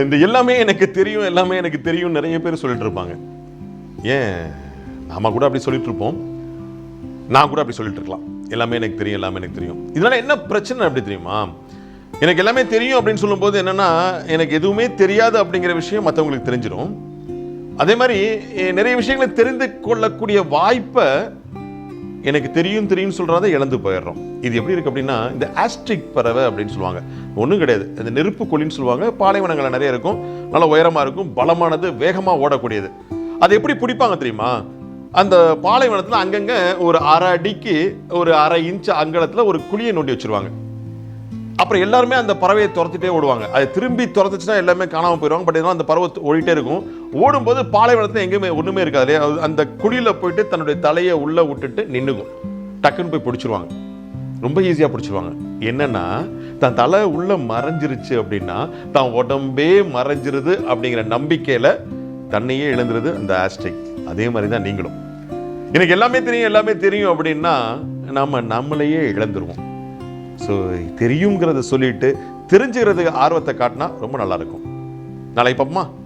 இந்த எல்லாமே எனக்கு தெரியும், எல்லாமே எனக்கு தெரியும் நிறைய பேர் சொல்லிட்டு இருப்பாங்க. ஏன் நாம கூட அப்படி சொல்லிட்டு இருப்போம், நான் கூட அப்படி சொல்லிட்டு இருக்கலாம். எல்லாமே எனக்கு தெரியும், எல்லாமே எனக்கு தெரியும். இதனால என்ன பிரச்சனை அப்படி தெரியுமா? எனக்கு எல்லாமே தெரியும் அப்படின்னு சொல்லும்போது என்னன்னா, எனக்கு எதுவுமே தெரியாது அப்படிங்கிற விஷயம் மற்றவங்களுக்கு தெரிஞ்சிடும். அதே மாதிரி நிறைய விஷயங்களை தெரிந்து கொள்ளக்கூடிய வாய்ப்பை எனக்கு தெரியும் தெரியும் சொல்றத இழந்து போயிடுறோம். இது எப்படி இருக்கு அப்படின்னா, இந்த ஆஸ்ட்ரிக் பறவை அப்படின்னு சொல்லுவாங்க. ஒன்றும் கிடையாது, இந்த நெருப்பு கொல்லின்னு சொல்லுவாங்க. பாலைவனங்கள் நிறைய இருக்கும், நல்ல உயரமா இருக்கும், பலமானது, வேகமா ஓடக்கூடியது. அதை எப்படி பிடிப்பாங்க தெரியுமா? அந்த பாலைவனத்தில் அங்கங்க ஒரு அரை அடிக்கு ஒரு அரை இன்ச் அங்கலத்தில் ஒரு குழியை நோண்டி வச்சிருவாங்க. அப்புறம் எல்லாருமே அந்த பறவையை துரத்திட்டே ஓடுவாங்க. அது திரும்பி துரத்துச்சுன்னா எல்லாமே காணாமல் போயிடுவாங்க. பட் இதெல்லாம் அந்த பறவை ஓடிட்டே இருக்கும். ஓடும்போது பாலைவனத்தில் எங்கேயுமே ஒன்றுமே இருக்காது. அந்த குழியில் போயிட்டு தன்னுடைய தலையை உள்ளே விட்டுட்டு நின்றுக்கும். டக்குன்னு போய் பிடிச்சிருவாங்க. ரொம்ப ஈஸியாக பிடிச்சிருவாங்க. என்னன்னா, தன் தலை உள்ள மறைஞ்சிருச்சு அப்படின்னா தான் உடம்பே மறைஞ்சிருது அப்படிங்கிற நம்பிக்கையில் தன்னையே இழந்துருது அந்த ஆஸ்ட்ரிக். அதே மாதிரி தான் நீங்களும். எனக்கு எல்லாமே தெரியும், எல்லாமே தெரியும் அப்படின்னா நம்மளையே இழந்துருவோம். ஸோ தெரியுங்கிறத சொல்லிட்டு தெரிஞ்சுக்கிறதுக்கு ஆர்வத்தை காட்டினா ரொம்ப நல்லா இருக்கும். நாளைக்கு பார்ப்போமா?